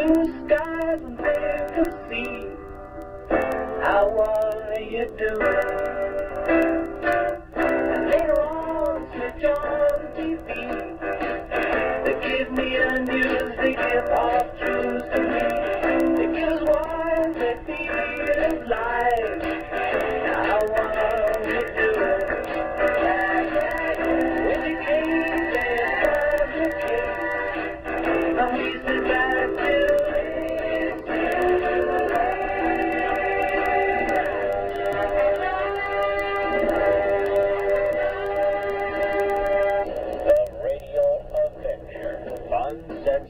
blue skies and clear to see. How are you doing? And later on, switch on TV. They give me the news, they give half truths to me. They give us why they feel is life. Now how are you doing? When you came and you came, now he said back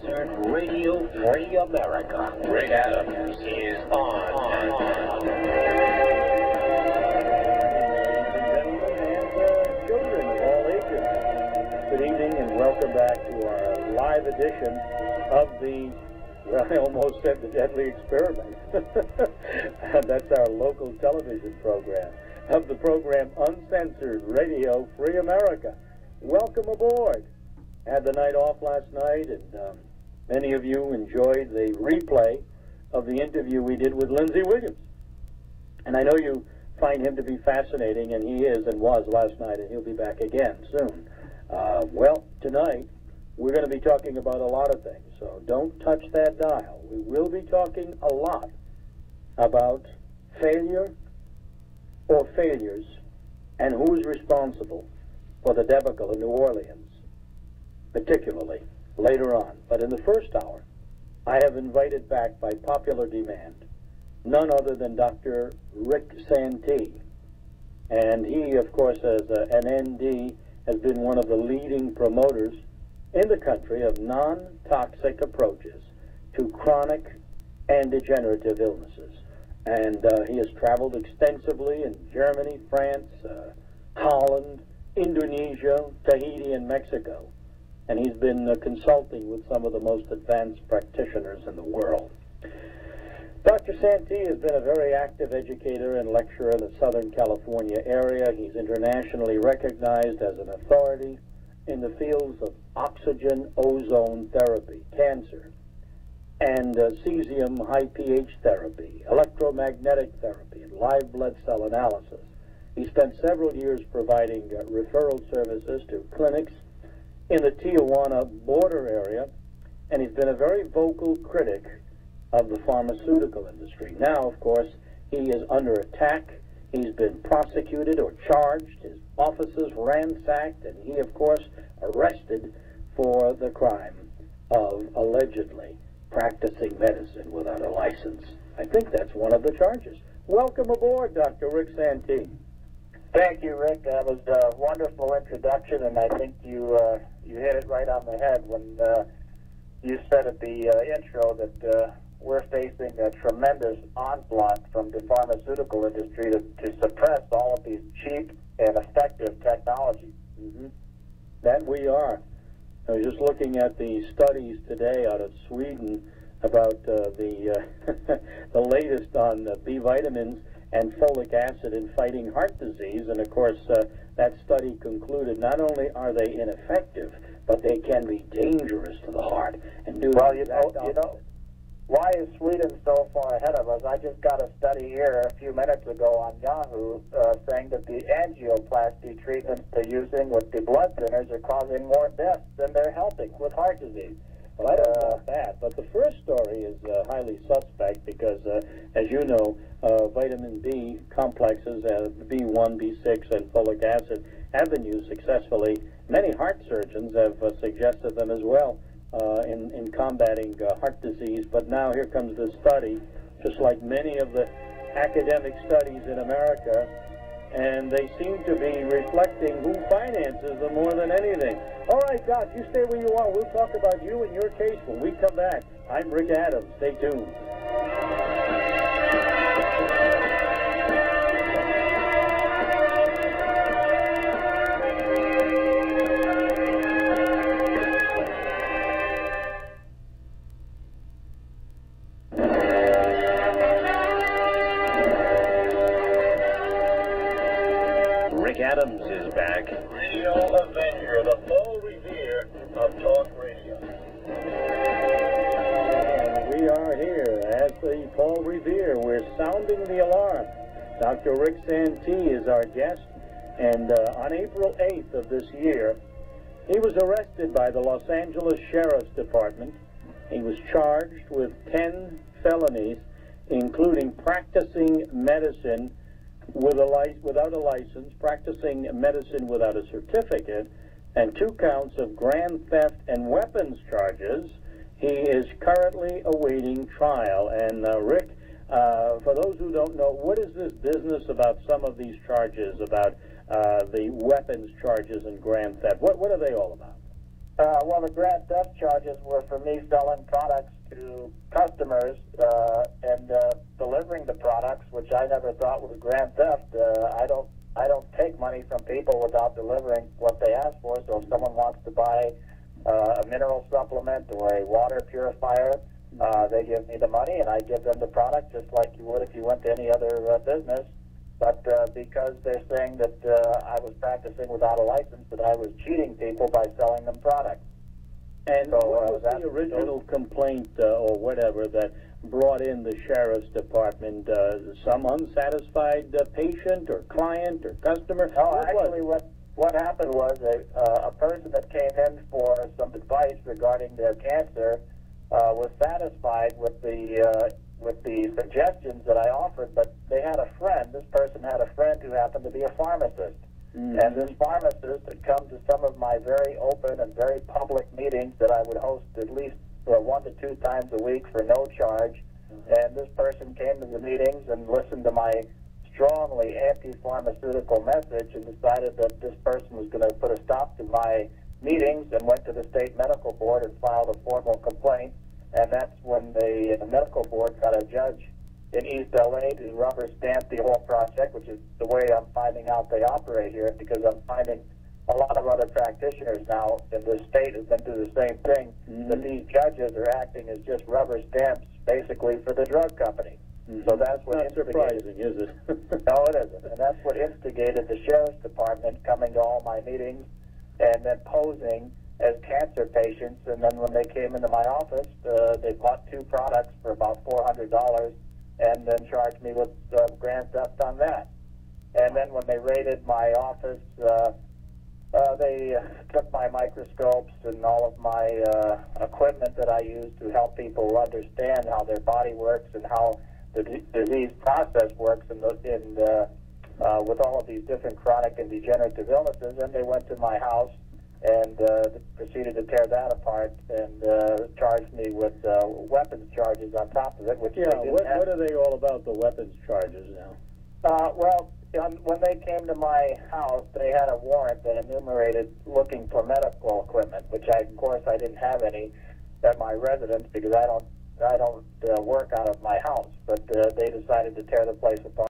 to Radio Free America. Rick Adams is on. Children of all ages, good evening and welcome back to our live edition of the, well, I almost said the Deadly Experiment. That's our local television program, of the program Uncensored Radio Free America. Welcome aboard. Had the night off last night, and many of you enjoyed the replay of the interview we did with Lindsey Williams. And I know you find him to be fascinating, and he is and was last night, and he'll be back again soon. Well, tonight, we're going to be talking about a lot of things, so don't touch that dial. We will be talking a lot about failure or failures and who's responsible for the debacle in New Orleans, particularly later on. But in the first hour, I have invited back by popular demand none other than Dr. Rick Santee. And he, of course, as an ND, has been one of the leading promoters in the country of non-toxic approaches to chronic and degenerative illnesses. And he has traveled extensively in Germany, France, Holland, Indonesia, Tahiti, and Mexico. And he's been consulting with some of the most advanced practitioners in the world. Dr. Santee has been a very active educator and lecturer in the Southern California area. He's internationally recognized as an authority in the fields of oxygen ozone therapy, cancer, and cesium high pH therapy, electromagnetic therapy, and live blood cell analysis. He spent several years providing referral services to clinics in the Tijuana border area, and he's been a very vocal critic of the pharmaceutical industry. Now, of course, he is under attack. He's been prosecuted or charged, his offices ransacked, and he, of course, arrested for the crime of allegedly practicing medicine without a license. I think that's one of the charges. Welcome aboard, Dr. Rick Santee. Thank you, Rick. That was a wonderful introduction, and I think you hit it right on the head when you said at the intro that we're facing a tremendous onslaught from the pharmaceutical industry to suppress all of these cheap and effective technologies. Mm-hmm. That we are. I was just looking at the studies today out of Sweden about the latest on B vitamins and folic acid in fighting heart disease, and of course that study concluded not only are they ineffective, but they can be dangerous to the heart and do well. You know, why is Sweden so far ahead of us? I just got a study here a few minutes ago on Yahoo saying that the angioplasty treatments they're using with the blood thinners are causing more deaths than they're helping with heart disease. Well, I don't know about that, but the first story is highly suspect because, as you know, vitamin B complexes, B1, B6, and folic acid have been used successfully. Many heart surgeons have suggested them as well in combating heart disease, but now here comes this study, just like many of the academic studies in America, and they seem to be reflecting who finances them more than anything. All right, Doc, you stay where you are. We'll talk about you and your case when we come back. I'm Rick Adams. Stay tuned. Rick Adams is back. Radio Avenger, the full revere of talk radio. And we are here at the Paul Revere. We're sounding the alarm. Dr. Rick Santee is our guest, and on April 8th of this year, he was arrested by the Los Angeles Sheriff's Department. He was charged with 10 felonies, including practicing medicine without a license, practicing medicine without a certificate, and 2 counts of grand theft and weapons charges. He is currently awaiting trial. And Rick, for those who don't know, what is this business about some of these charges, about the weapons charges and grand theft? What are they all about? Well, the grand theft charges were for me selling products to customers and delivering the products, which I never thought was grand theft. I don't take money from people without delivering what they ask for. So if someone wants to buy a mineral supplement or a water purifier, they give me the money and I give them the product just like you would if you went to any other business. But because they're saying that I was practicing without a license, that I was cheating people by selling them products. And so, what was the original complaint or whatever that brought in the Sheriff's Department? Some unsatisfied patient or client or customer? No, actually what happened was a person that came in for some advice regarding their cancer was satisfied with the suggestions that I offered, but they had a friend. This person had a friend who happened to be a pharmacist. Mm-hmm. And this pharmacist had come to some of my very open and very public meetings that I would host at least 1 to 2 times a week for no charge. Mm-hmm. And this person came to the meetings and listened to my strongly anti-pharmaceutical message and decided that this person was going to put a stop to my meetings and went to the state medical board and filed a formal complaint. And that's when the medical board got a judge in East LA to rubber stamp the whole project, which is the way I'm finding out they operate here, because I'm finding a lot of other practitioners now in this state have been through the same thing, that these judges are acting as just rubber stamps basically for the drug company. So that's what Not surprising, is it? No, it isn't. And that's what instigated the Sheriff's Department coming to all my meetings and then posing as cancer patients. And then when they came into my office, they bought 2 products for about $400 and then charged me with grand theft on that. And then when they raided my office, they took my microscopes and all of my equipment that I use to help people understand how their body works and how the disease process works with all of these different chronic and degenerative illnesses. And they went to my house and proceeded to tear that apart and charged me with weapons charges on top of it. Which what are they all about, the weapons charges now? When they came to my house, they had a warrant that enumerated looking for medical equipment, which of course I didn't have any at my residence because I don't work out of my house. But they decided to tear the place apart.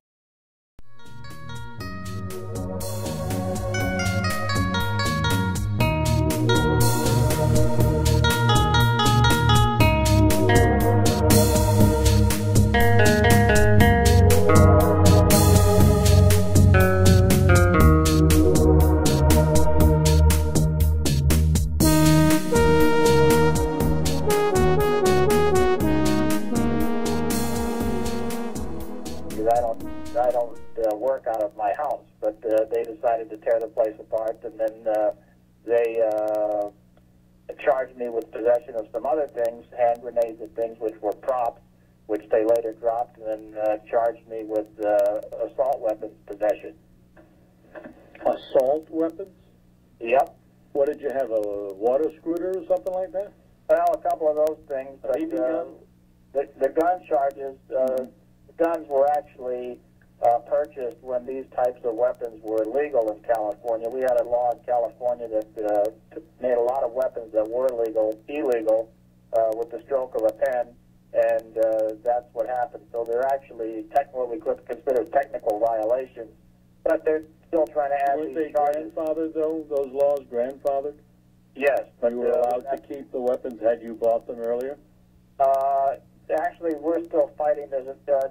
I don't work out of my house, but they decided to tear the place apart, and then they charged me with possession of some other things, hand grenades and things which were props, which they later dropped, and then charged me with assault weapons possession. Assault weapons? Yep. What did you have, a water scooter or something like that? Well, a couple of those things. But, the gun charges, guns were actually purchased when these types of weapons were legal in California. We had a law in California that made a lot of weapons that were illegal with the stroke of a pen, and that's what happened. So they're actually what we could consider technical violations, but they're still trying to add Weren't these they charges. grandfathered, though, those laws grandfathered? Yes. But you were allowed to keep the weapons had you bought them earlier? Actually, we're still fighting. There's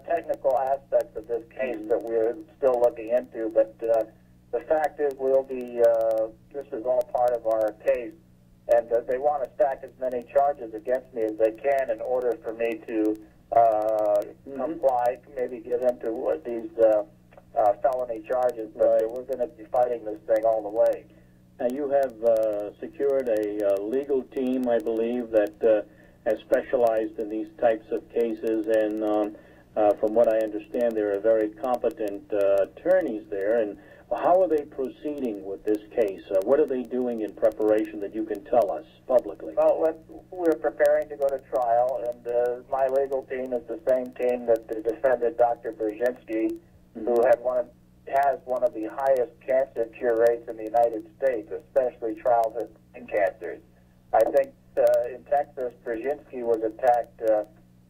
technical aspects of this case that we're still looking into, but the fact is we'll be, this is all part of our case, and they want to stack as many charges against me as they can in order for me to comply, maybe get into these felony charges, but we're going to be fighting this thing all the way. Now, you have secured a legal team, I believe, that has specialized in these types of cases, and from what I understand, there are very competent attorneys there. And how are they proceeding with this case? What are they doing in preparation that you can tell us publicly? Well, we're preparing to go to trial, and my legal team is the same team that defended Dr. Brzezinski, who has one of the highest cancer cure rates in the United States, especially childhood skin cancers. I think in Texas, Brzezinski was attacked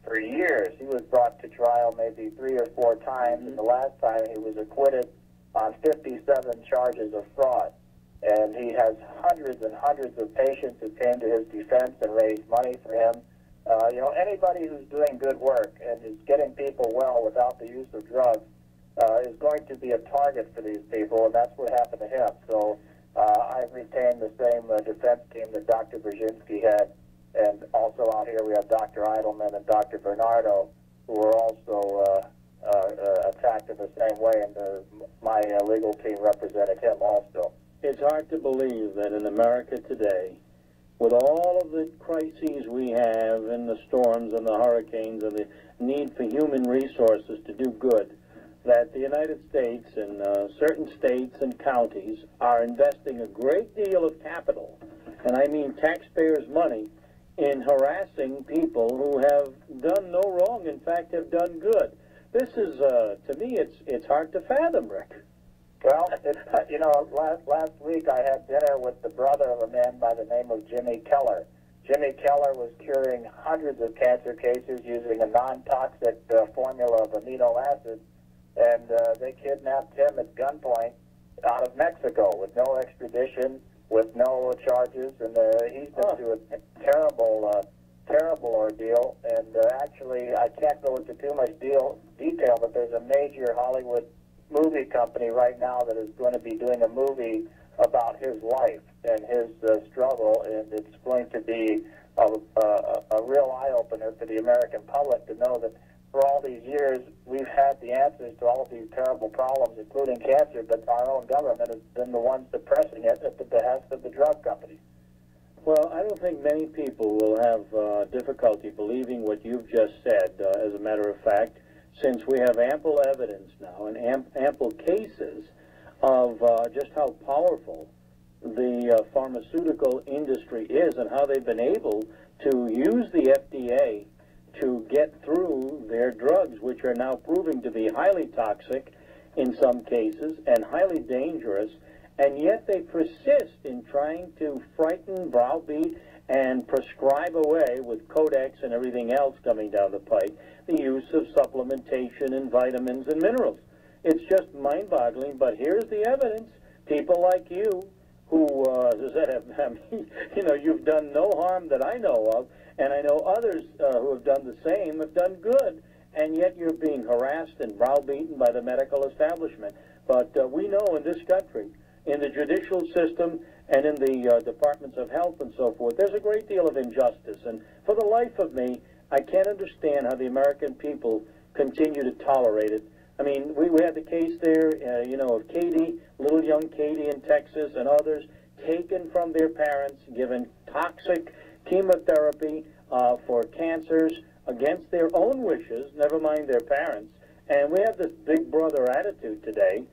for years. He was brought to trial maybe 3 or 4 times, and the last time he was acquitted on 57 charges of fraud. And he has hundreds and hundreds of patients who came to his defense and raised money for him. You know, anybody who's doing good work and is getting people well without the use of drugs is going to be a target for these people, and that's what happened to him. So I've retained the same defense team that Dr. Brzezinski had, and also out here we have Dr. Eidelman and Dr. Bernardo, who were also attacked in the same way, and my legal team represented him also. It's hard to believe that in America today, with all of the crises we have, and the storms and the hurricanes and the need for human resources to do good, that the United States and certain states and counties are investing a great deal of capital, and I mean taxpayers' money, in harassing people who have done no wrong, in fact have done good. This is, to me, it's hard to fathom, Rick. Well, you know, last week I had dinner with the brother of a man by the name of Jimmy Keller. Jimmy Keller was curing hundreds of cancer cases using a non-toxic formula of amino acids, and they kidnapped him at gunpoint out of Mexico with no extradition, with no charges, and he's been through a terrible ordeal. And actually, I can't go into too much detail, but there's a major Hollywood movie company right now that is going to be doing a movie about his life and his struggle, and it's going to be a real eye-opener for the American public to know that for all these years we've had the answers to all of these terrible problems, including cancer, but our own government has been the one suppressing it at the behest of the drug companies. Well, I don't think many people will have difficulty believing what you've just said, as a matter of fact, since we have ample evidence now and ample cases of just how powerful the pharmaceutical industry is and how they've been able to use the FDA to get through their drugs, which are now proving to be highly toxic in some cases and highly dangerous, and yet they persist in trying to frighten, browbeat, and prescribe away with codex and everything else coming down the pike the use of supplementation and vitamins and minerals. It's just mind-boggling, but here's the evidence. People like you who, you know, you've done no harm that I know of, and I know others who have done the same have done good, and yet you're being harassed and browbeaten by the medical establishment. But we know in this country, in the judicial system and in the departments of health and so forth, there's a great deal of injustice. And for the life of me, I can't understand how the American people continue to tolerate it. I mean, we had the case there, you know, of Katie, little young Katie in Texas, and others taken from their parents, given toxic chemotherapy for cancers against their own wishes, never mind their parents. And we have this big brother attitude today.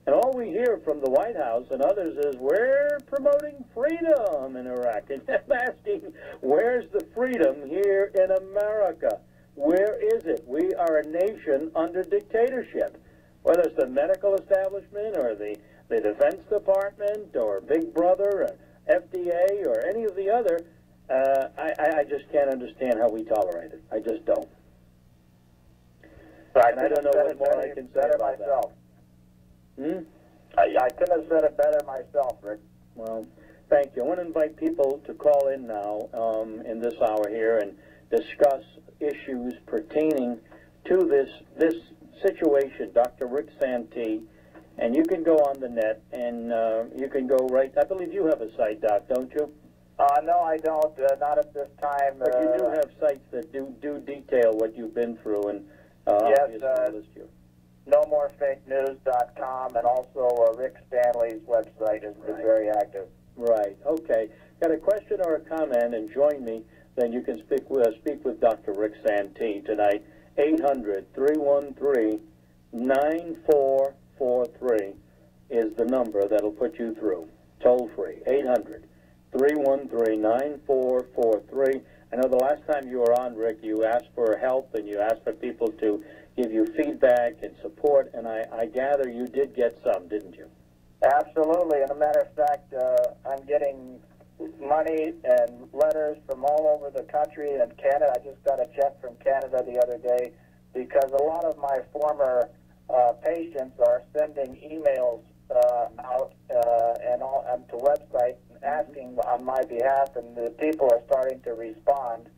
And all we hear from the White House and others is, we're promoting freedom in Iraq. And I'm asking, where's the freedom here in America? Where is it? We are a nation under dictatorship. Whether it's the medical establishment or the Defense Department or Big Brother or FDA or any of the other, I just can't understand how we tolerate it. I just don't. And I don't know what more I can say about myself. That. I couldn't have said it better myself, Rick. Well, thank you. I want to invite people to call in now in this hour here and discuss issues pertaining to this situation, Dr. Rick Santee. And you can go on the net and you can go right, I believe you have a site, Doc, don't you? No, I don't. Not at this time. But you do have sites that do detail what you've been through, and yes, I'll list you. NoMoreFakeNews.com, and also Rick Stanley's website is very active. Right. Okay. Got a question or a comment, and join me. Then you can speak with Dr. Rick Santee tonight. 800-313-9443 is the number that'll put you through. Toll free. 800-313-9443. I know the last time you were on, Rick, you asked for help and you asked for people to give you feedback and support, and I gather you did get some, didn't you? Absolutely. And a matter of fact, I'm getting money and letters from all over the country and Canada. I just got a check from Canada the other day because a lot of my former patients are sending emails out and to websites and asking on my behalf, and the people are starting to respond.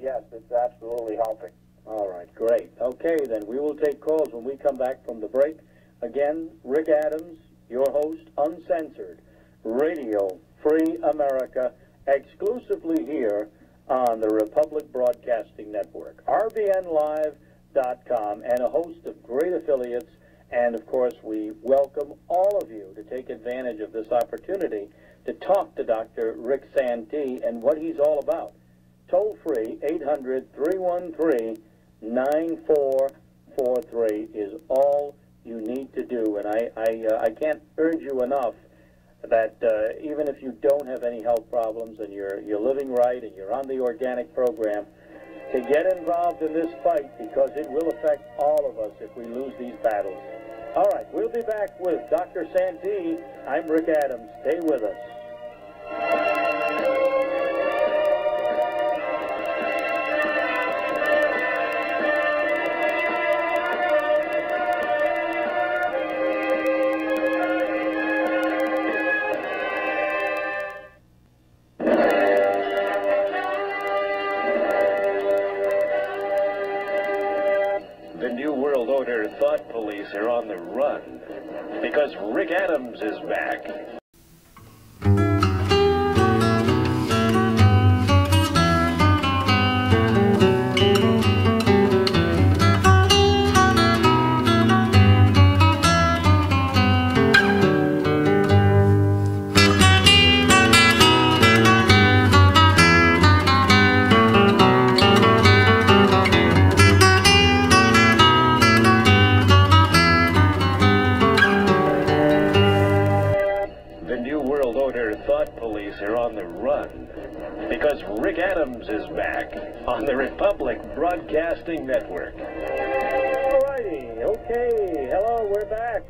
Yes, it's absolutely helping. All right, great. Okay, then we will take calls when we come back from the break. Again, Rick Adams, your host, Uncensored, Radio Free America, exclusively here on the Republic Broadcasting Network, rbnlive.com, and a host of great affiliates. And, of course, we welcome all of you to take advantage of this opportunity to talk to Dr. Rick Santee and what he's all about. Toll free, 800-313-9443 is all you need to do. And I can't urge you enough that even if you don't have any health problems and you're living right and you're on the organic program, to get involved in this fight, because it will affect all of us if we lose these battles. All right, we'll be back with Dr. Santee. I'm Rick Adams. Stay with us. Thought police are on the run because Rick Adams is back. Rick Adams is back on the Republic Broadcasting Network. All righty. Okay. Hello, we're back.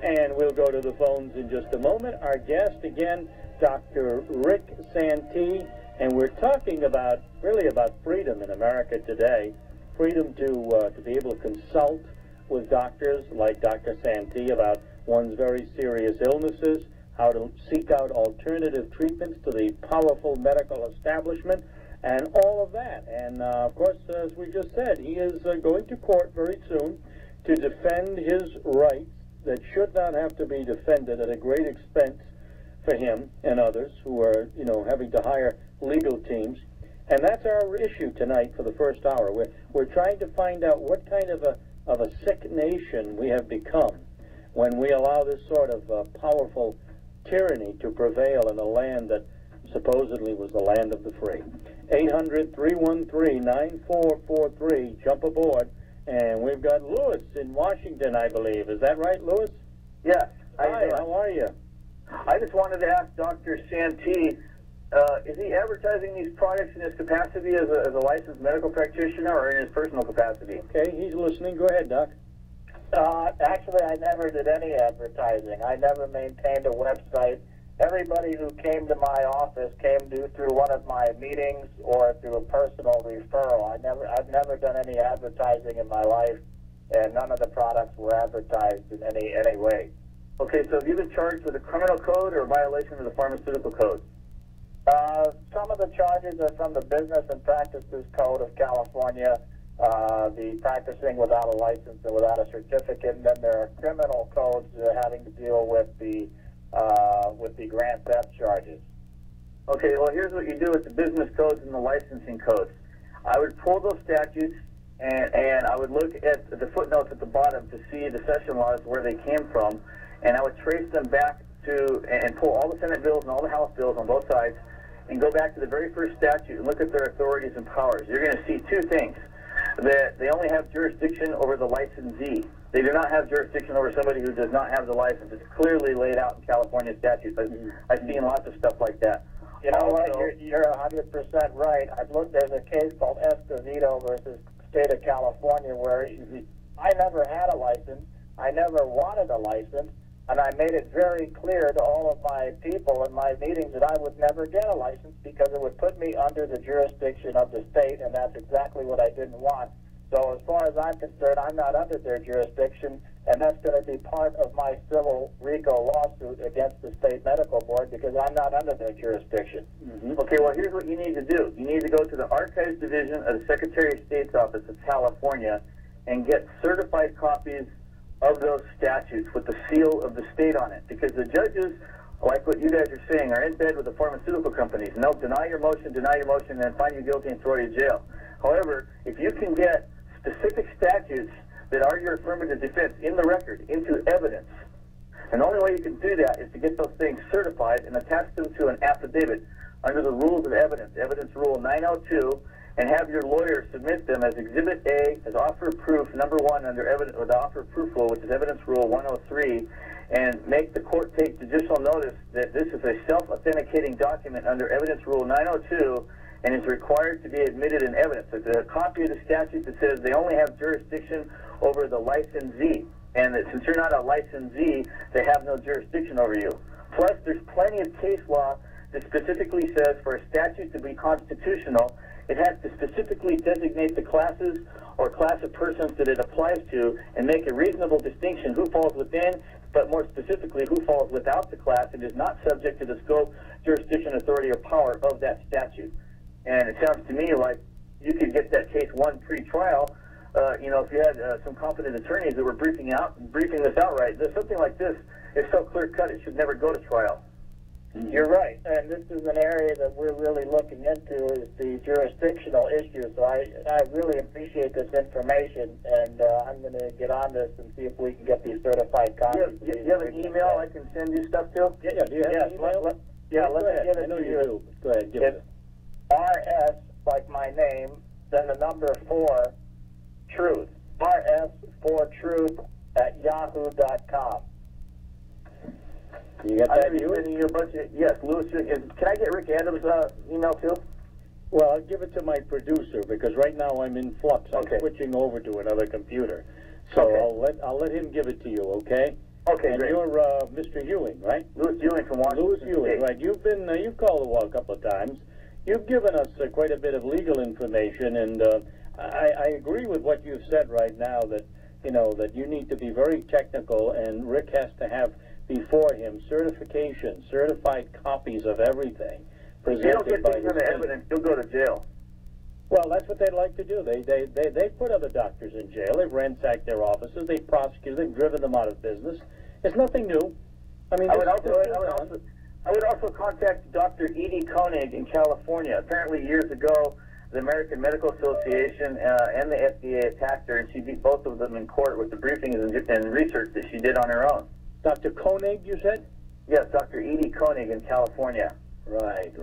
And we'll go to the phones in just a moment. Our guest, again, Dr. Rick Santee. And we're talking about, really about freedom in America today. Freedom to be able to consult with doctors like Dr. Santee about one's very serious illnesses, how to seek out alternative treatments to the powerful medical establishment, and all of that. And, of course, as we just said, he is going to court very soon to defend his rights that should not have to be defended at a great expense for him and others who are, having to hire legal teams. And that's our issue tonight for the first hour. We're trying to find out what kind of a sick nation we have become when we allow this sort of powerful tyranny to prevail in a land that supposedly was the land of the free. 800-313-9443. Jump aboard. And we've got Lewis in Washington, I believe. Is that right, Lewis? Yes. Hi, how are you? I just wanted to ask Dr. Santee, is he advertising these products in his capacity as a licensed medical practitioner or in his personal capacity? Okay, he's listening. Go ahead, Doc. Actually, I never did any advertising. I never maintained a website. Everybody who came to my office came through one of my meetings or through a personal referral. I've never done any advertising in my life, and none of the products were advertised in any way. Okay, so have you been charged with a criminal code or a violation of the pharmaceutical code? Some of the charges are from the Business and Practices Code of California, the practicing without a license and without a certificate, and then there are criminal codes having to deal with the grand theft charges. Okay, well, here's what you do with the business codes and the licensing codes. I would pull those statutes, and I would look at the footnotes at the bottom to see the session laws where they came from, and I would trace them back to, and pull all the Senate bills and all the House bills on both sides, and go back to the very first statute and look at their authorities and powers. You're going to see two things. That they only have jurisdiction over the licensee. They do not have jurisdiction over somebody who does not have the license. It's clearly laid out in California statutes. I've seen lots of stuff like that. You know what? You're 100% right. I've looked. There's a case called Escovedo versus State of California where I never had a license. I never wanted a license, and I made it very clear to all of my people in my meetings that I would never get a license because it would put me under the jurisdiction of the state, and that's exactly what I didn't want. So as far as I'm concerned, I'm not under their jurisdiction, and that's going to be part of my civil RICO lawsuit against the state medical board because I'm not under their jurisdiction. Okay, well, here's what you need to do. You need to go to the Archives Division of the Secretary of State's Office of California and get certified copies of those statutes with the seal of the state on it, because the judges, like what you guys are saying, are in bed with the pharmaceutical companies, and they'll deny your motion, and then find you guilty and throw you in jail. However, if you can get specific statutes that are your affirmative defense in the record into evidence, and the only way you can do that is to get those things certified and attach them to an affidavit under the rules of evidence, evidence rule 902, and have your lawyer submit them as Exhibit A, as offer of proof number 1 under evidence, or the offer of proof rule, which is evidence rule 103, and make the court take judicial notice that this is a self-authenticating document under evidence rule 902 and is required to be admitted in evidence. It's a copy of the statute that says they only have jurisdiction over the licensee, and that since you're not a licensee, they have no jurisdiction over you. Plus, there's plenty of case law that specifically says for a statute to be constitutional, it has to specifically designate the classes or class of persons that it applies to and make a reasonable distinction who falls within, but more specifically who falls without the class and is not subject to the scope, jurisdiction, authority, or power of that statute. And it sounds to me like you could get that case won pre-trial, you know, if you had some competent attorneys that were briefing this outright. Something like this is so clear-cut it should never go to trial. You're right, and this is an area that we're really looking into is the jurisdictional issue. So I really appreciate this information, and I'm going to get on this and see if we can get these certified copies. You have an email I can send you stuff to? Yeah, do you have an email? Let me give it to you. Go ahead, give it. RS, like my name, then the number 4, truth. RS4truth at yahoo.com. You got that? I'm sending you a bunch of, yes, Lewis, can I get Rick Adams' email too? Well, I'll give it to my producer because right now I'm in flux. I'm switching over to another computer. So I'll let him give it to you, okay? Okay, and great. You're Mr. Ewing, right? Louis Ewing from Washington Louis Ewing, State. right. You've called the wall a couple of times. You've given us quite a bit of legal information, and I agree with what you've said right now that, you know, that you need to be very technical, and Rick has to have before him certification, certified copies of everything presented by the state. If you don't get things on the evidence, you'll go to jail. Well, that's what they'd like to do. They put other doctors in jail. They've ransacked their offices. They've prosecuted. They've driven them out of business. It's nothing new. I mean, I would also contact Dr. Edie Koenig in California. Apparently, years ago, the American Medical Association and the FDA attacked her, and she beat both of them in court with the briefings and research that she did on her own. Dr. Koenig, you said? Yes, Dr. Edie Koenig in California. Right.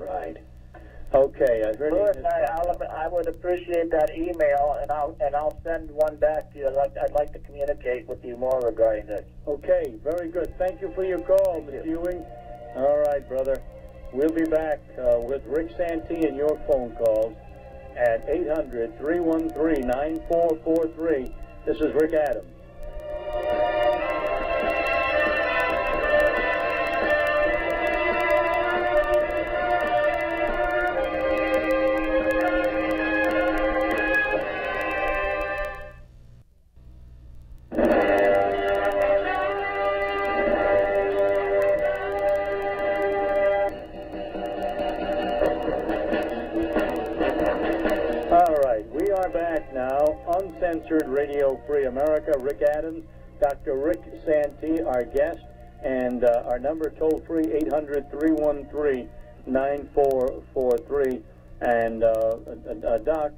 Okay, I've heard. Louis, I would appreciate that email, and I'll send one back to you. I'd like to communicate with you more regarding this. Okay, very good. Thank you for your call, Mr. Ewing. All right, brother. We'll be back with Rick Santee and your phone calls at 800-313-9443. This is Rick Adams. Uncensored Radio Free America. Rick Adams, Dr. Rick Santee, our guest, and our number toll free 800-313-9443. 9443. And Doc,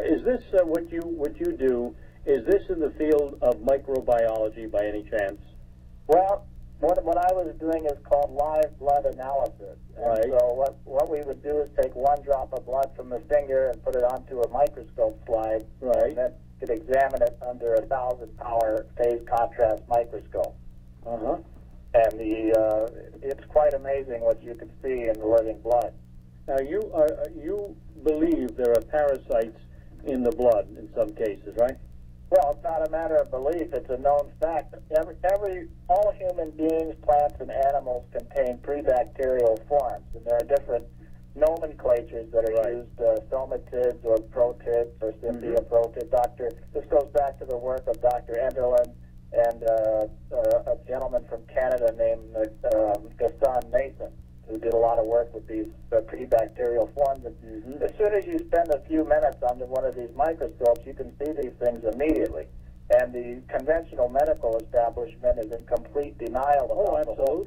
is this what you do? Is this in the field of microbiology by any chance? Well, what I was doing is called live blood analysis. And right. So what we would do is take one drop of blood from the finger and put it onto a microscope slide. Right. And then you could examine it under a 1,000-power phase contrast microscope. Uh-huh. And it's quite amazing what you can see in the living blood. Now, you believe there are parasites in the blood in some cases, right? Well, it's not a matter of belief. It's a known fact. All human beings, plants, and animals contain prebacterial forms, and there are different nomenclatures that are right. used, somatids or protids or symbioprotid. This goes back to the work of Dr. Enderlin and a gentleman from Canada named Ozone Machine, who did a lot of work with these prebacterial forms. And as soon as you spend a few minutes under one of these microscopes, you can see these things immediately. And the conventional medical establishment is in complete denial about the whole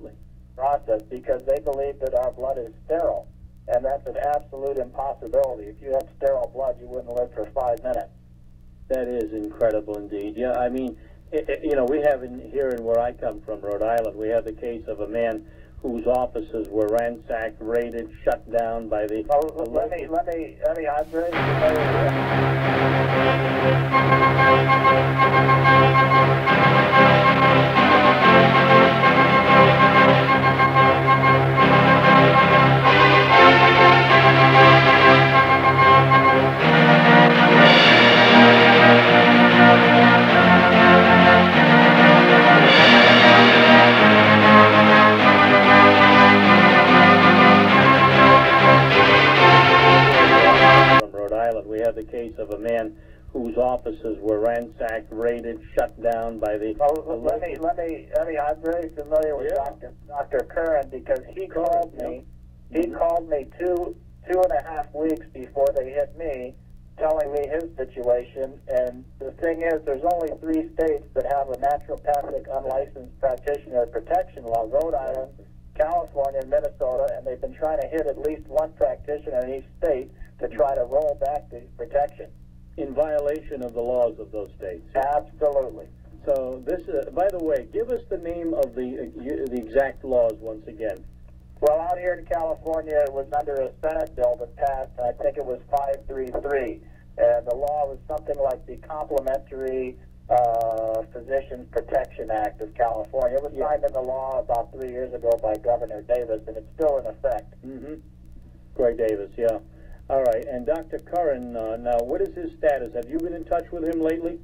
process because they believe that our blood is sterile. And that's an absolute impossibility. If you had sterile blood, you wouldn't live for 5 minutes. That is incredible indeed. Yeah, I mean, we have here in where I come from, Rhode Island, we have the case of a man whose offices were ransacked, raided, shut down by the... Let me, I'm very familiar We have the case of a man whose offices were ransacked, raided, shut down by the... let me, I'm very familiar with Dr. Curran because he called me. He called me two and a half weeks before they hit me, telling me his situation. And the thing is, there's only 3 states that have a naturopathic unlicensed practitioner protection law: Rhode Island, California, and Minnesota. And they've been trying to hit at least one practitioner in each state to try to roll back the protection. In violation of the laws of those states. Absolutely. So this, by the way, give us the name of the exact laws once again. Well, out here in California, it was under a Senate bill that passed, and I think it was 533. And the law was something like the Complementary Physicians Protection Act of California. It was signed into law about 3 years ago by Governor Davis, and it's still in effect. Greg Davis, yeah. All right, and Dr. Curran, now, what is his status? Have you been in touch with him lately?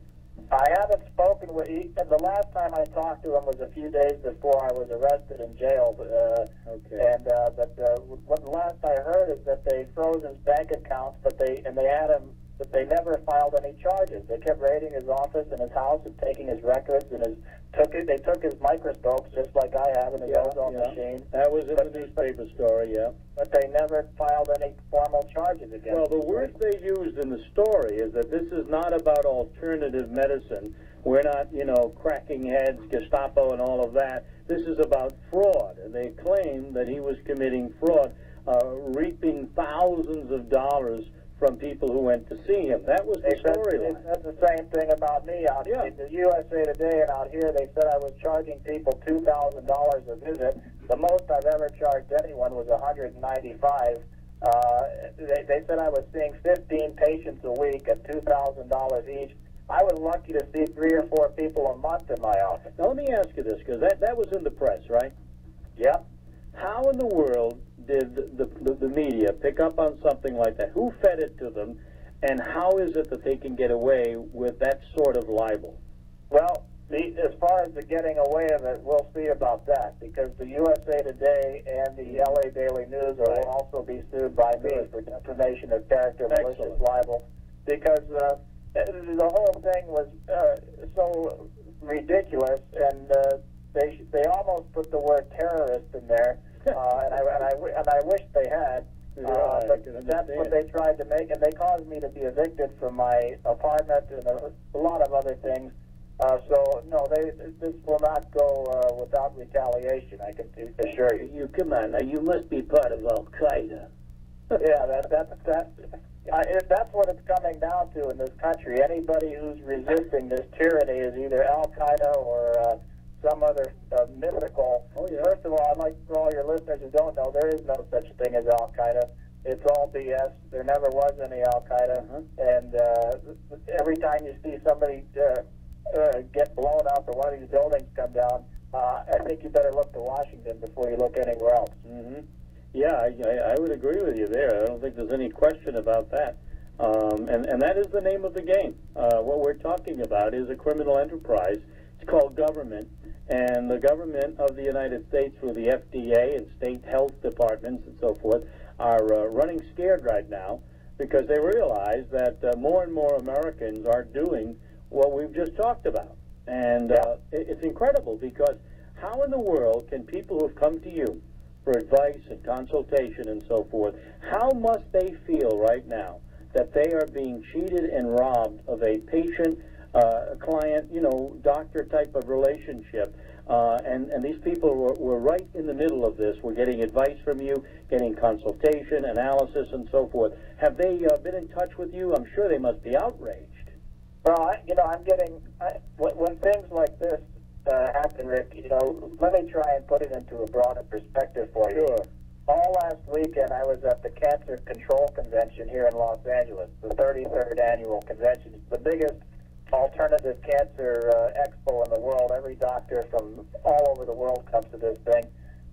I haven't spoken with him. The last time I talked to him was a few days before I was arrested and jailed. And but what the last I heard is that they froze his bank accounts, but they had him. But they never filed any charges. They kept raiding his office and his house and taking his records and they took his microscopes just like I have in the Ozone Machine. That was in the newspaper story, yeah. But they never filed any formal charges against him. Well, the words they used in the story is that this is not about alternative medicine. We're not, cracking heads, Gestapo and all of that. This is about fraud. And they claim that he was committing fraud, reaping thousands of dollars from people who went to see him. That was the storyline. That's the same thing about me out here. The USA Today and out here, they said I was charging people $2,000 a visit. The most I've ever charged anyone was $195. They said I was seeing 15 patients a week at $2,000 each. I was lucky to see 3 or 4 people a month in my office. Now, let me ask you this, because that was in the press, right? Yep. How in the world did the media pick up on something like that? Who fed it to them, and how is it that they can get away with that sort of libel? Well, as far as the getting away of it, we'll see about that, because the USA Today and the LA Daily News will also be sued by me for defamation of character, malicious libel, because the whole thing was so ridiculous, and they almost put the word terrorist in there. And I wish they had, but that's what they tried to make, and they caused me to be evicted from my apartment and a lot of other things. So, no, this will not go without retaliation, I can assure you. You come on, now you must be part of Al-Qaeda. Yeah, that's what it's coming down to in this country. Anybody who's resisting this tyranny is either Al-Qaeda or some other mythical. Oh, yeah. First of all, I'd like for all your listeners who don't know, there is no such thing as Al-Qaeda. It's all BS. There never was any Al-Qaeda. And every time you see somebody get blown up or one of these buildings come down, I think you better look to Washington before you look anywhere else. Mm-hmm. Yeah, I would agree with you there. I don't think there's any question about that. And that is the name of the game. What we're talking about is a criminal enterprise. It's called government. And the government of the United States, through the FDA and state health departments and so forth, are running scared right now because they realize that more and more Americans are doing what we've just talked about. And it's incredible because how in the world can people who have come to you for advice and consultation and so forth, how must they feel right now that they are being cheated and robbed of a patient, client, doctor type of relationship? And these people were right in the middle of this. We're getting advice from you, getting consultation, analysis, and so forth. Have they been in touch with you? I'm sure they must be outraged. Well, I'm getting, when things like this happen, Rick, let me try and put it into a broader perspective for you. Sure. All last weekend, I was at the Cancer Control Convention here in Los Angeles, the 33rd annual convention. It's the biggest alternative cancer expo in the world. Every doctor from all over the world comes to this thing.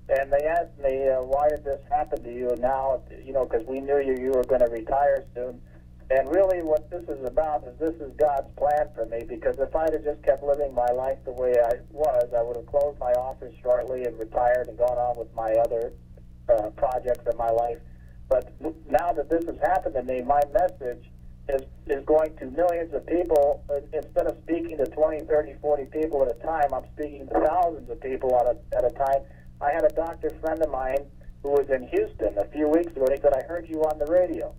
And they asked me, why did this happen to you now? Because we knew you were going to retire soon. And really what this is about is this is God's plan for me, because if I'd have just kept living my life the way I was, I would have closed my office shortly and retired and gone on with my other projects in my life. But now that this has happened to me, my message is going to millions of people. Instead of speaking to 20, 30, 40 people at a time, I'm speaking to thousands of people at a time. I had a doctor friend of mine who was in Houston a few weeks ago, and he said, I heard you on the radio.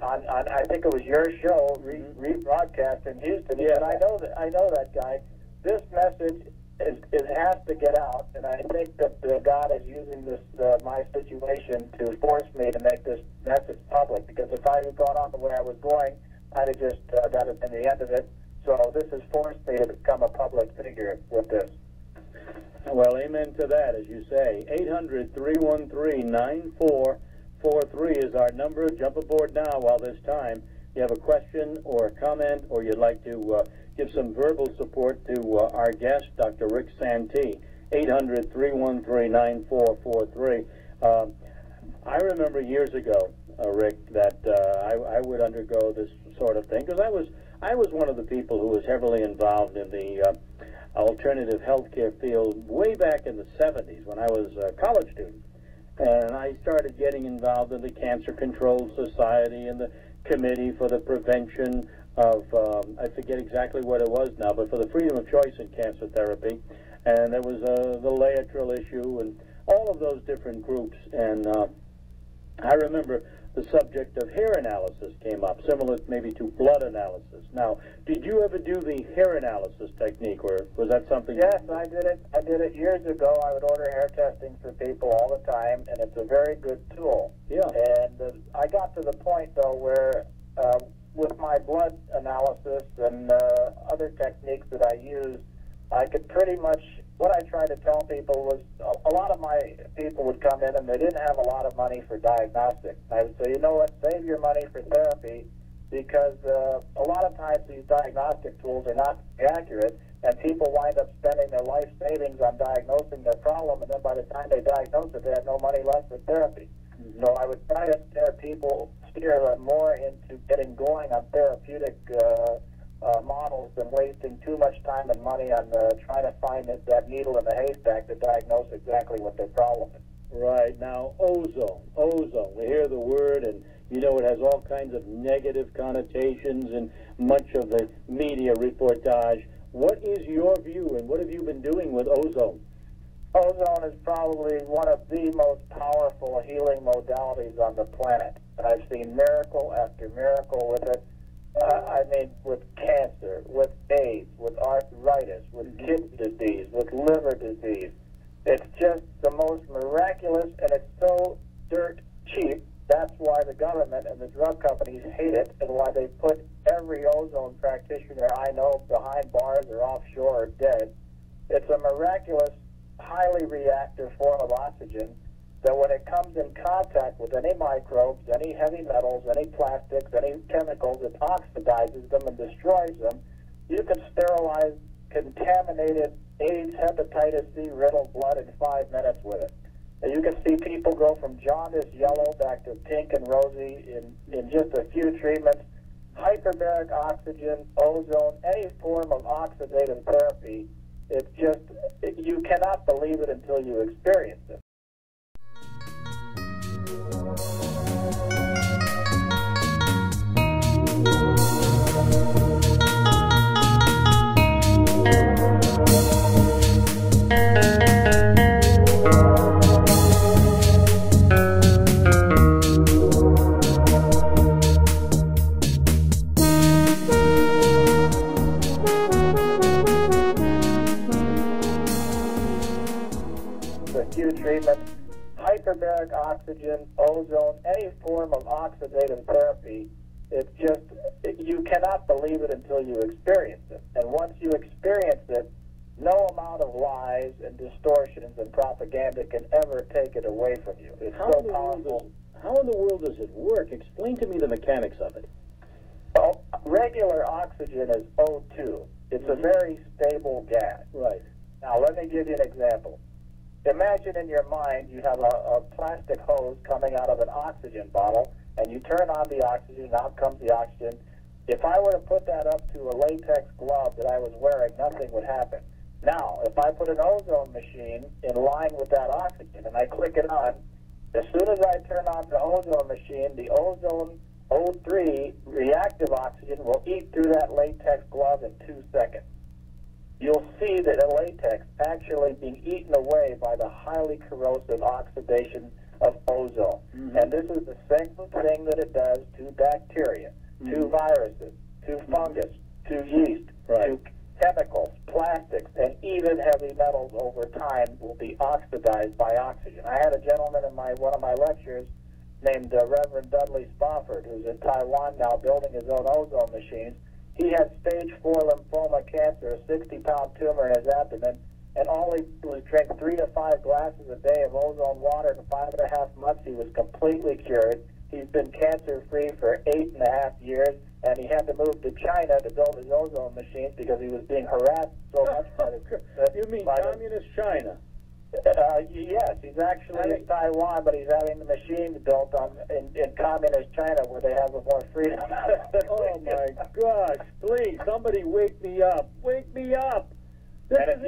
On I think it was your show, rebroadcast in Houston. He said, I know that guy. This message has to get out, and I think that God is using this my situation to force me to make this message public. Because if I had gone on the way I was going, I'd have just that had been the end of it. So this has forced me to become a public figure with this. Well, amen to that, as you say. 800-313-9443 is our number. Jump aboard now while there's time. You have a question or a comment, or you'd like to give some verbal support to our guest, Dr. Rick Santee. 800-313-9443. I remember years ago, Rick, that I would undergo this sort of thing because I was one of the people who was heavily involved in the alternative healthcare field way back in the 70s when I was a college student. And I started getting involved in the Cancer Control Society and the Committee for the Prevention of, I forget exactly what it was now, but for the freedom of choice in cancer therapy. And there was the Laetrile issue and all of those different groups. And I remember the subject of hair analysis came up, similar maybe to blood analysis. Now, did you ever do the hair analysis technique, or was that something? Yes, I did it. I did it years ago. I would order hair testing for people all the time, and it's a very good tool. Yeah. And I got to the point, though, where with my blood analysis and other techniques that I used, I could pretty much, what I tried to tell people was, a lot of my people would come in and they didn't have a lot of money for diagnostics. I would say, you know what, save your money for therapy, because a lot of times these diagnostic tools are not accurate, and people wind up spending their life savings on diagnosing their problem, and then by the time they diagnose it, they have no money left for therapy. Mm-hmm. So I would try to steer them more into getting going on therapeutic models than wasting too much time and money on trying to find that needle in the haystack to diagnose exactly what their problem is. Right. Now, ozone. We hear the word, and it has all kinds of negative connotations in much of the media reportage. What is your view, and what have you been doing with ozone? Ozone is probably one of the most powerful healing modalities on the planet. I've seen miracle after miracle with it. I mean, with cancer, with AIDS, with arthritis, with kidney disease, with liver disease. It's just the most miraculous, and it's so dirt cheap. That's why the government and the drug companies hate it, and why they put every ozone practitioner I know behind bars or offshore or dead. It's a miraculous, highly reactive form of oxygen that when it comes in contact with any microbes, any heavy metals, any plastics, any chemicals, it oxidizes them and destroys them. You can sterilize contaminated AIDS, hepatitis C, riddled blood in 5 minutes with it. And you can see people go from jaundice yellow back to pink and rosy in just a few treatments. Hyperbaric oxygen, ozone, any form of oxidative therapy, it's just, you cannot believe it until you experience it. Treatments, hyperbaric oxygen, ozone, any form of oxidative therapy, it's just, you cannot believe it until you experience it. And once you experience it, no amount of lies and distortions and propaganda can ever take it away from you. It's so powerful. How in the world does it work? Explain to me the mechanics of it. Well, regular oxygen is O2. It's a very stable gas. Right. Now, let me give you an example. Imagine in your mind you have a plastic hose coming out of an oxygen bottle, and you turn on the oxygen, and out comes the oxygen. If I were to put that up to a latex glove that I was wearing, nothing would happen. Now, if I put an ozone machine in line with that oxygen, and I click it on, as soon as I turn on the ozone machine, the ozone O3 reactive oxygen will eat through that latex glove in 2 seconds. You'll see that the latex actually being eaten away by the highly corrosive oxidation of ozone. And this is the same thing that it does to bacteria, to viruses, to fungus, to yeast, to chemicals, plastics, and even heavy metals over time will be oxidized by oxygen. I had a gentleman in one of my lectures named Reverend Dudley Spofford, who's in Taiwan now building his own ozone machines. He had stage 4 lymphoma cancer, a 60-pound tumor in his abdomen, and all he was drink 3 to 5 glasses a day of ozone water. In 5.5 months, he was completely cured. He's been cancer-free for 8.5 years, and he had to move to China to build his ozone machines because he was being harassed so much by the... You mean communist China? Yes, he's actually in Taiwan, but he's having the machines built in communist China where they have more freedom. Oh my gosh! Please, somebody wake me up! Wake me up! This and if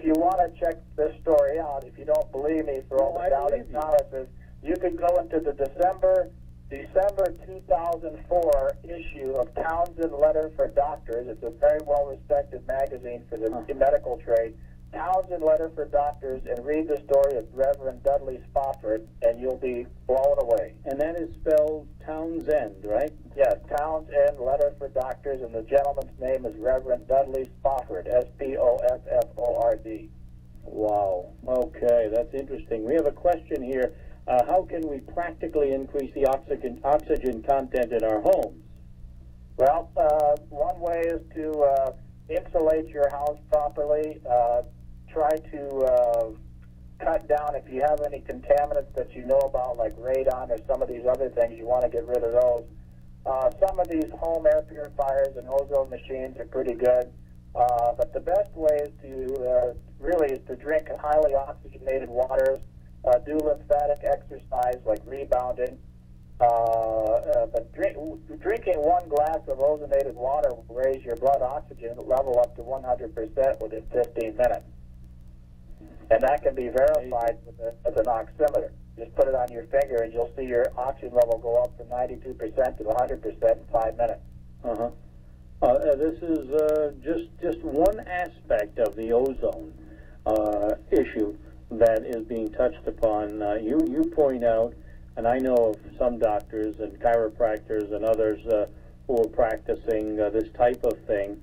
you want to check this story out, if you don't believe me for all the doubting Thomases, you could go into the December 2004 issue of Townsend Letter for Doctors. It's a very well-respected magazine for the medical trade. Townsend Letter for Doctors, and read the story of Reverend Dudley Spofford, and you'll be blown away. And that is spelled Townsend, right? Yes, Townsend Letter for Doctors, and the gentleman's name is Reverend Dudley Spofford, S-P-O-F-F-O-R-D. Wow. Okay, that's interesting. We have a question here. How can we practically increase the oxygen content in our homes? Well, one way is to insulate your house properly. Try to cut down if you have any contaminants that you know about, like radon or some of these other things. You want to get rid of those. Some of these home air purifiers and ozone machines are pretty good. But the best way is to really is to drink highly oxygenated waters, do lymphatic exercise like rebounding. But drinking 1 glass of ozonated water will raise your blood oxygen level up to 100% within 15 minutes. And that can be verified with an oximeter. Just put it on your finger and you'll see your oxygen level go up from 92% to 100% in 5 minutes. This is just one aspect of the ozone issue that is being touched upon. You point out, and I know of some doctors and chiropractors and others people practicing this type of thing,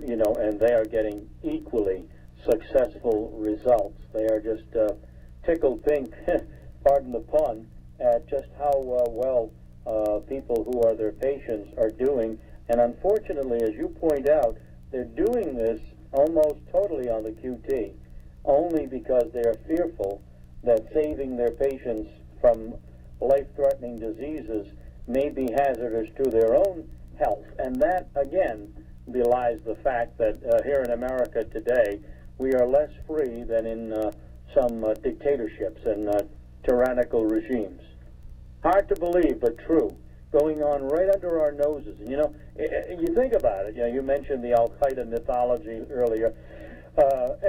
you know, and they are getting equally successful results. They are just tickled pink, pardon the pun, at just how well people who are their patients are doing. And unfortunately, as you point out, they're doing this almost totally on the QT, only because they are fearful that saving their patients from life-threatening diseases may be hazardous to their own health. And that, again, belies the fact that here in America today, we are less free than in some dictatorships and tyrannical regimes. Hard to believe, but true. Going on right under our noses. And, you know, you think about it. You know, you mentioned the Al-Qaeda mythology earlier.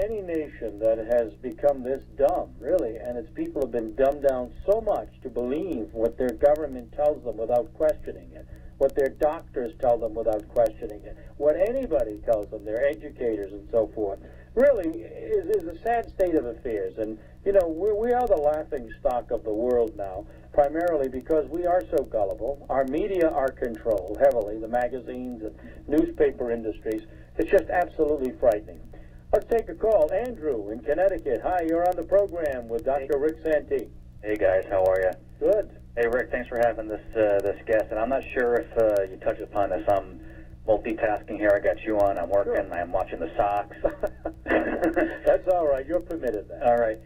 Any nation that has become this dumb, really, and its people have been dumbed down so much to believe what their government tells them without questioning it, what their doctors tell them without questioning it, what anybody tells them, their educators and so forth, really is a sad state of affairs. And, you know, we are the laughing stock of the world now, primarily because we are so gullible. Our media are controlled heavily, the magazines and newspaper industries. It's just absolutely frightening. Let's take a call. Andrew in Connecticut. Hi, you're on the program with Dr. Rick Santee. Hey guys, how are you? Good. Hey Rick, thanks for having this guest. And I'm not sure if you touched upon this. I'm multitasking here. I got you on. I'm working. Sure. I'm watching the Sox. That's all right. You're permitted that. All right.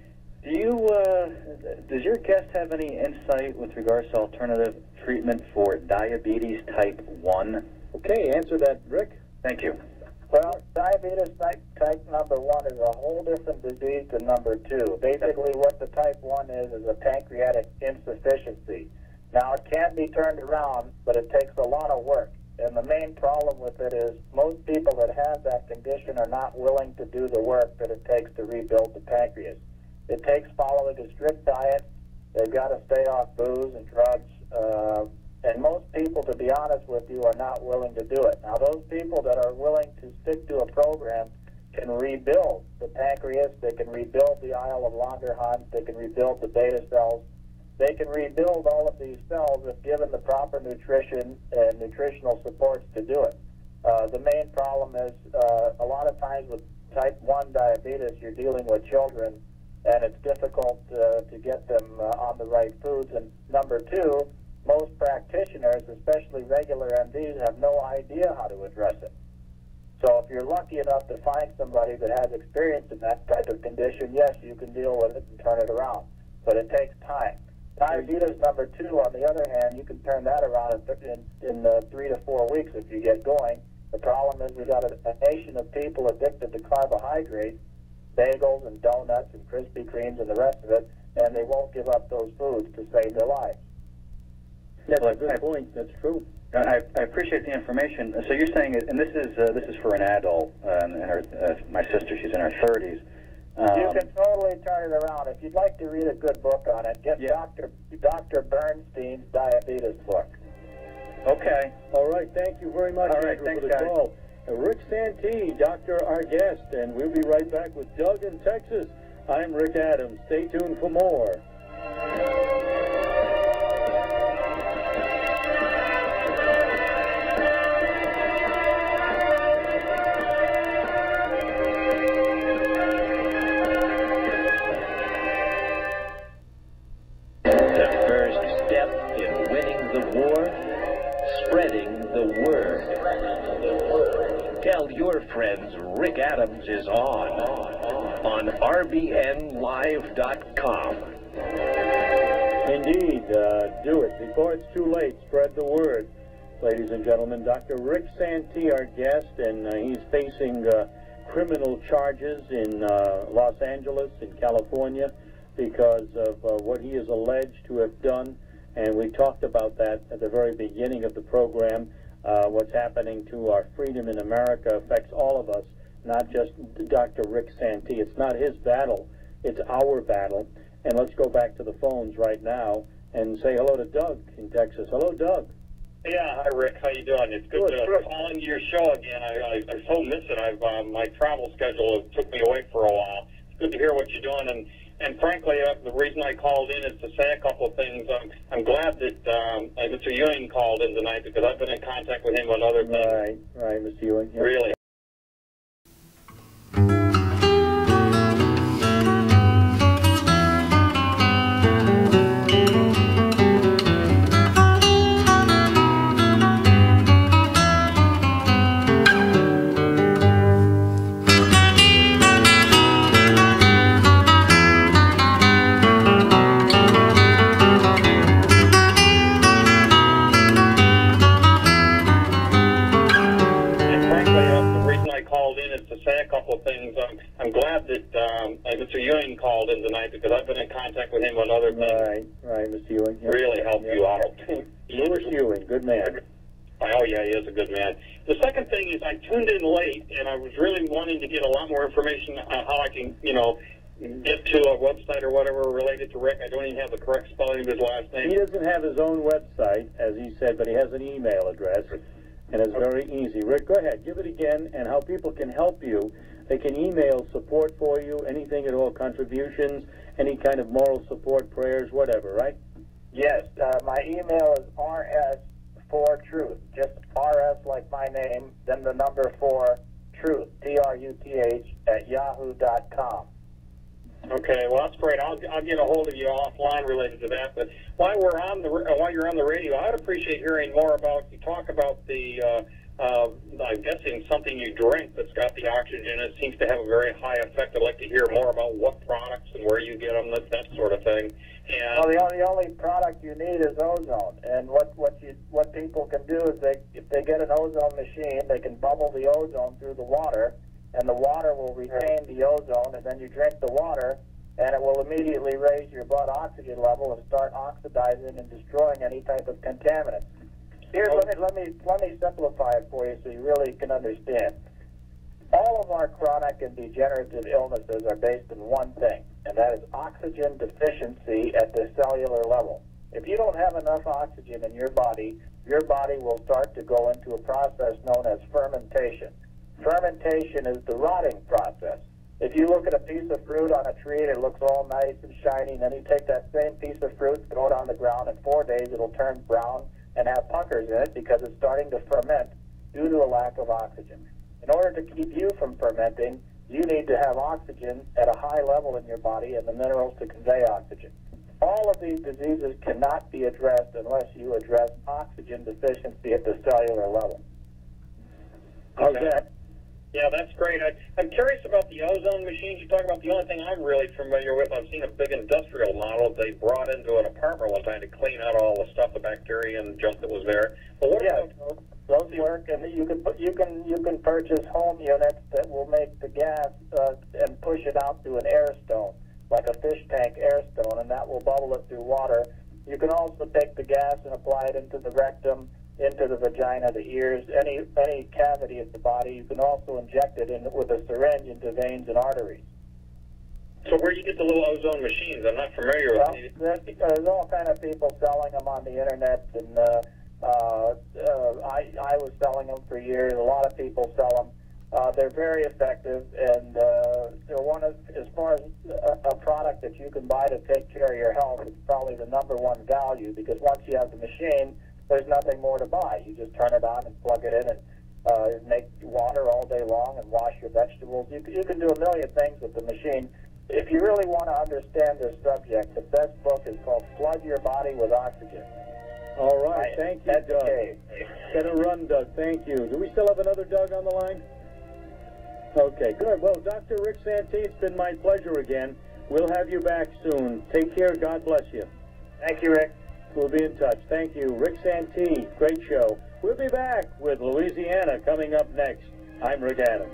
Does your guest have any insight with regards to alternative treatment for diabetes type 1? Okay, answer that, Rick. Thank you. Well, diabetes type number 1 is a whole different disease than number 2. Basically, what the type 1 is a pancreatic insufficiency. Now, it can be turned around, but it takes a lot of work. And the main problem with it is most people that have that condition are not willing to do the work that it takes to rebuild the pancreas. It takes following a strict diet. They've got to stay off booze and drugs. And most people, to be honest with you, are not willing to do it. Now, those people that are willing to stick to a program can rebuild the pancreas. They can rebuild the Isle of Langerhans. They can rebuild the beta cells. They can rebuild all of these cells if given the proper nutrition and nutritional supports to do it. The main problem is a lot of times with type 1 diabetes, you're dealing with children, and it's difficult to get them on the right foods. And number 2, most practitioners, especially regular MDs, have no idea how to address it. So if you're lucky enough to find somebody that has experience in that type of condition, yes, you can deal with it and turn it around. But it takes time. Diabetes number 2, on the other hand, you can turn that around in 3 to 4 weeks if you get going. The problem is we got a nation of people addicted to carbohydrates, bagels and donuts and Krispy Kremes and the rest of it, and they won't give up those foods to save their lives. That's a good point. That's true. I appreciate the information. So you're saying, and this is for an adult, my sister, she's in her 30s. You can totally turn it around. If you'd like to read a good book on it, get Dr. Bernstein's diabetes book. Okay. All right. Thank you very much, All right, Andrew, thanks, for the guys. call. Rick Santee, doctor, our guest, and we'll be right back with Doug in Texas. I'm Rick Adams. Stay tuned for more. Tell your friends Rick Adams is on rbnlive.com. Indeed, do it before it's too late. Spread the word, ladies and gentlemen. Dr. Rick Santee, our guest, and he's facing criminal charges in Los Angeles, in California, because of what he is alleged to have done. And we talked about that at the very beginning of the program. What's happening to our freedom in America affects all of us, not just Dr. Rick Santee. It's not his battle, it's our battle. And let's go back to the phones right now and say hello to Doug in Texas. Hello, Doug. Yeah, hi Rick. How you doing? It's good to call into your show again. I so miss it. My travel schedule took me away for a while. It's good to hear what you're doing, and And frankly, the reason I called in is to say a couple of things. I'm glad that Mr. Ewing called in tonight because I've been in contact with him on other things. Right, Mr. Ewing. Yep. Really. I'm glad that Mr. Ewing called in tonight because I've been in contact with him on other things. Right, Mr. Ewing. Yep. Really help you out. Louis Ewing, good man. Oh, yeah, he is a good man. The second thing is I tuned in late, and I was really wanting to get a lot more information on how I can, get to a website or whatever related to Rick. I don't even have the correct spelling of his last name. He doesn't have his own website, as he said, but he has an email address, and it's very easy. Rick, go ahead, give it again, and how people can help you. They can email support for you, anything at all, contributions, any kind of moral support, prayers, whatever, right? Yes, my email is rs4truth, just rs like my name, then the number 4, truth, TRUTH, at yahoo.com. Okay, well that's great. I'll get a hold of you offline related to that. But while you're on the radio, I'd appreciate hearing more about you talk about the. I'm guessing something you drink that's got the oxygen. It seems to have a very high effect. I'd like to hear more about what products and where you get them, that sort of thing. And well, the only product you need is ozone. And what people can do is if they get an ozone machine, they can bubble the ozone through the water, and the water will retain the ozone, and then you drink the water, and it will immediately raise your blood oxygen level and start oxidizing and destroying any type of contaminant. Here, let me simplify it for you so you really can understand. All of our chronic and degenerative illnesses are based on one thing, and that is oxygen deficiency at the cellular level. If you don't have enough oxygen in your body will start to go into a process known as fermentation. Fermentation is the rotting process. If you look at a piece of fruit on a tree and it looks all nice and shiny, and then you take that same piece of fruit, throw it on the ground, in 4 days it'll turn brown and have puckers in it because it's starting to ferment due to a lack of oxygen. In order to keep you from fermenting, you need to have oxygen at a high level in your body and the minerals to convey oxygen. All of these diseases cannot be addressed unless you address oxygen deficiency at the cellular level. How's that? Yeah, that's great. I'm curious about the ozone machines you talk about. The only thing I'm really familiar with, I've seen a big industrial model they brought into an apartment one time to clean out all the stuff, the bacteria and junk that was there. But what about those work, and you can purchase home units that will make the gas and push it out through an air stone, like a fish tank air stone, and that will bubble it through water. You can also take the gas and apply it into the rectum, into the vagina, the ears, any cavity of the body. You can also inject it in with a syringe into veins and arteries. So where do you get the little ozone machines? I'm not familiar with these. There's all kind of people selling them on the internet, and I was selling them for years. A lot of people sell them. They're very effective, and they're as far as a product that you can buy to take care of your health, it's probably the #1 value, because once you have the machine, there's nothing more to buy. You just turn it on and plug it in and make water all day long and wash your vegetables. You can do a million things with the machine. If you really want to understand this subject, the best book is called Flood Your Body with Oxygen. All right, thank you, Doug. Better run, Doug. Thank you. Do we still have another Doug on the line? Okay, good. Well, Dr. Rick Santee, it's been my pleasure again. We'll have you back soon. Take care. God bless you. Thank you, Rick. We'll be in touch. Thank you. Rick Santee, great show. We'll be back with Louisiana coming up next. I'm Rick Adams.